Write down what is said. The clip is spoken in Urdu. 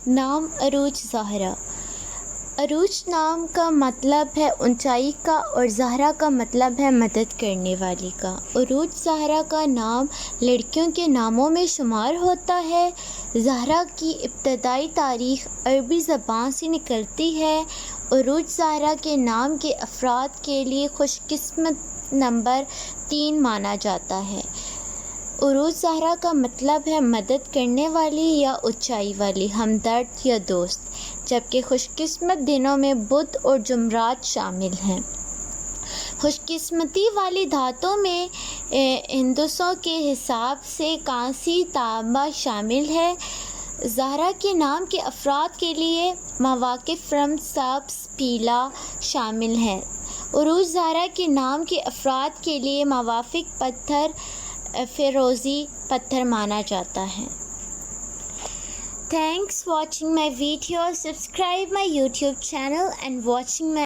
نام عروج زہرا۔ عروج نام کا مطلب ہے اونچائی کا اور زہرا کا مطلب ہے مدد کرنے والی کا۔ عروج زہرا کا نام لڑکیوں کے ناموں میں شمار ہوتا ہے۔ زہرا کی ابتدائی تاریخ عربی زبان سے نکلتی ہے۔ عروج زہرا کے نام کے افراد کے لیے خوش قسمت نمبر 3 مانا جاتا ہے۔ عروج زہرا کا مطلب ہے مدد کرنے والی یا اونچائی والی، ہمدرد یا دوست، جبکہ خوش قسمت دنوں میں بدھ اور جمعرات شامل ہیں۔ خوش قسمتی والی دھاتوں میں ہندسوں کے حساب سے کانسی، تانبا شامل ہے۔ زہرا کے نام کے افراد کے لیے مواقف رمز سبز، پیلا شامل ہیں۔ عروج زہرا کے نام کے افراد کے لیے موافق پتھر فیروزی پتھر مانا جاتا ہے۔ Thanks watching my video. Subscribe my YouTube channel and watching my